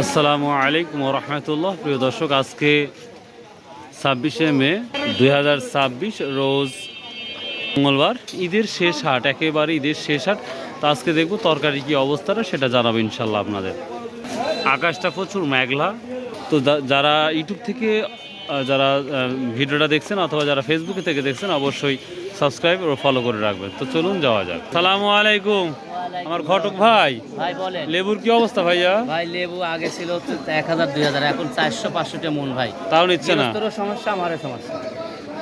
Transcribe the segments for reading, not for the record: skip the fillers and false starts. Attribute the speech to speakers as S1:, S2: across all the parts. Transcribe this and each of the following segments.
S1: আসসালামু আলাইকুম রহমতুল্লাহ। প্রিয় দর্শক, আজকে 26শে মে 2026 রোজ মঙ্গলবার, ঈদের শেষ হাট, একেবারে ঈদের শেষ হাট। তো আজকে দেখব তরকারি কি অবস্থাটা, সেটা জানাবো ইনশাল্লাহ আপনাদের। আকাশটা প্রচুর মেঘলা। তো যারা ইউটিউব থেকে যারা ভিডিওটা দেখছেন অথবা যারা ফেসবুকে থেকে দেখছেন, অবশ্যই সাবস্ক্রাইব ও ফলো করে রাখবেন। তো চলুন যাওয়া যাক। সালামু আলাইকুম। আমার ঘটক ভাই,
S2: বলেন
S1: লেবুর কি অবস্থা ভাইয়া?
S2: ভাই, লেবু আগে ছিল 1000 2000, এখন 400 500 মন ভাই।
S1: তাও নিচ্ছে না?
S2: তোর সমস্যা, আমারও সমস্যা।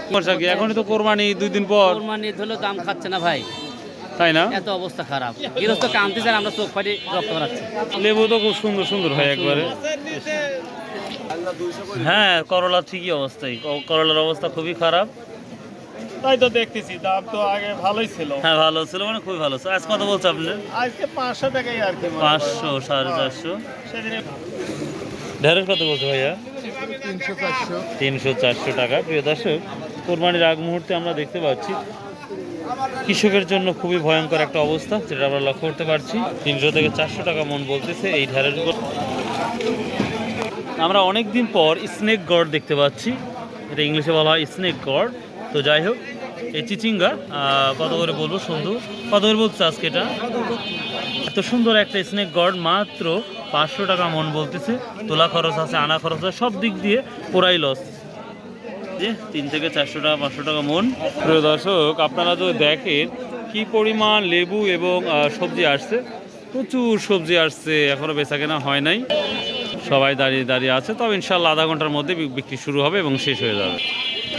S1: সমস্যা কি? এখনই তো কোরবানি 2 দিন পর।
S2: কোরবানি হলেও দাম খাচ্ছে না ভাই,
S1: তাই না?
S2: এত অবস্থা খারাপ। গৃহস্থ কামতে চান, আমরা চোখ ফাটি রক্ত বাড়াচ্ছি।
S1: লেবু তো খুব সুন্দর সুন্দর হয় একবারে। হ্যাঁ, করলা ঠিকই অবস্থায়, করলার অবস্থা খুবই খারাপ।
S3: তাই তো দেখতেছি, দাম তো আগে ভালোই ছিল।
S1: হ্যাঁ, ভালো ছিল, মানে খুবই ভালো ছিল। আজ কত বলছে আপনি?
S3: আজকে 500 টাকাই আর কি।
S1: 500 450।
S3: সেদিনে
S1: ঢেঁড়স কত বলছে ভাইয়া? 300 400 টাকা। প্রিয় দর্শক, কোরবানির আগ মুহূর্তে আমরা দেখতে পাচ্ছি কৃষকের জন্য খুবই ভয়ঙ্কর একটা অবস্থা, যেটা আমরা লক্ষ্য করতে পারছি। 300 থেকে 400 টাকা মন বলতেছে এই ঢেঁড়সগুলো। আমরা অনেক দিন পর স্নেক গড দেখতে পাচ্ছি, এটা ইংলিশে বলা হয় স্নেক গড। তো যাই হোক, এই চিচিঙ্গা কত করে বলবো? সুন্দর কত করে বলছে আজকে? এটা এত সুন্দর একটা স্নেক গড মাত্র 500 টাকা মন বলতেছে। তোলা খরচ আছে, আনা খরচ আছে, সব দিক দিয়ে পুরাই লস। যে 3 থেকে 400 টাকা 500 টাকা মন। প্রিয় দর্শক, আপনারা যদি দেখেন কি পরিমাণ লেবু এবং সবজি আসছে, প্রচুর সবজি আসছে, এখনও বেচা কেনা হয় নাই। সবাই দাঁড়িয়ে দাঁড়িয়ে আছে, তবে ইনশাল্লাহ আধা ঘন্টার মধ্যে বিক্রি শুরু হবে এবং শেষ হয়ে যাবে।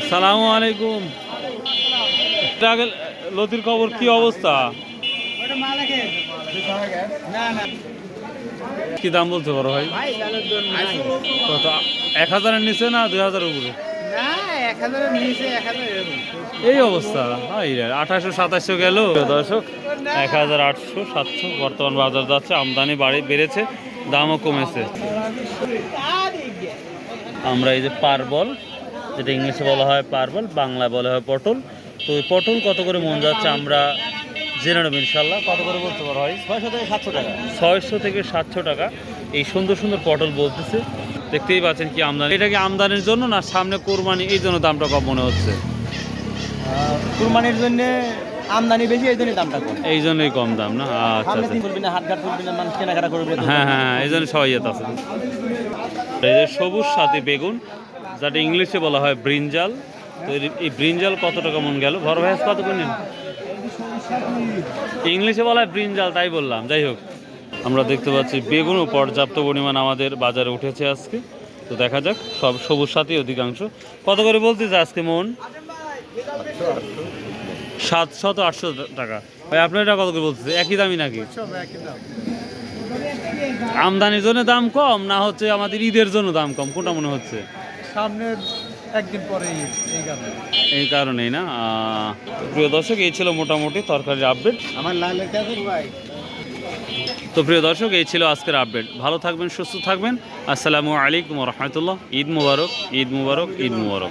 S1: সালামু আলাইকুম। লতির খবর কি অবস্থা? কি দাম বলতে পারো ভাই? কত? 1000-এর নিচে না 2000-এর উপরে? এই অবস্থা। 2800 2700 গেল। দর্শক, 1800 700 বর্তমান বাজার যাচ্ছে। আমদানি বেড়েছে, দামও কমেছে। আমরা এই যে পারবল, যেটা ইংলিশে বলা হয় পারবল, বাংলায় বলা হয় পটল। তো এই পটল কত করে মন যাচ্ছে আমরা জেনে নেব ইনশাল্লাহ। কত করে বলতে পারো হয়? 600 থেকে 700 টাকা। 600 থেকে 700 টাকা এই সুন্দর সুন্দর পটল বলতেছে। দেখতেই পাচ্ছেন কি আমদানি। এটা কি আমদানির জন্য না সামনে কোরবানি, এই জন্য দামটা কম মনে হচ্ছে?
S2: কোরবানির জন্য আমদানি বেশি, এই জন্য দামটা কম।
S1: এই জন্যই কম দাম না? আচ্ছা আচ্ছা।
S2: হাটঘাট ফুলবি না, মানুষ কেনাকাটা করবে।
S1: হ্যাঁ হ্যাঁ, এই জন্য সবাই যেতে আছে। এই যে সবুজ সাথী বেগুন, যেটা ইংলিশে বলা হয় ব্রিঞ্জাল। তো এই ব্রিঞ্জাল কত টাকা মন গেল? বড় ভাই কত করে নিন? ইংলিশে বলা হয় ব্রিঞ্জাল, তাই বললাম। যাই হোক, আমরা দেখতে পাচ্ছি বেগুনও পর্যাপ্ত পরিমাণ আমাদের বাজারে উঠেছে আজকে। তো দেখা যাক, সব সবুজ সাথী অধিকাংশ। কত করে বলতেছে আজকে মন? 700 800 টাকা। ভাই আপনার এটা কত করে বলতেছে? একই দামই নাকি? আমদানির জন্য দাম কম, না হচ্ছে আমাদের ঈদের জন্য দাম কম? কোনটা মনে হচ্ছে?
S3: সামনের একদিন পরে
S1: এই কারণেই না? প্রিয় দর্শক, এই ছিল মোটামুটি তরকারির আপডেট।
S3: আমার লাল ভাই।
S1: তো প্রিয় দর্শক, এই ছিল আজকের আপডেট। ভালো থাকবেন, সুস্থ থাকবেন। আসসালামু আলাইকুম রহমতুল্লাহ। ঈদ মুবারক, ঈদ মুবারক, ঈদ মুবারক।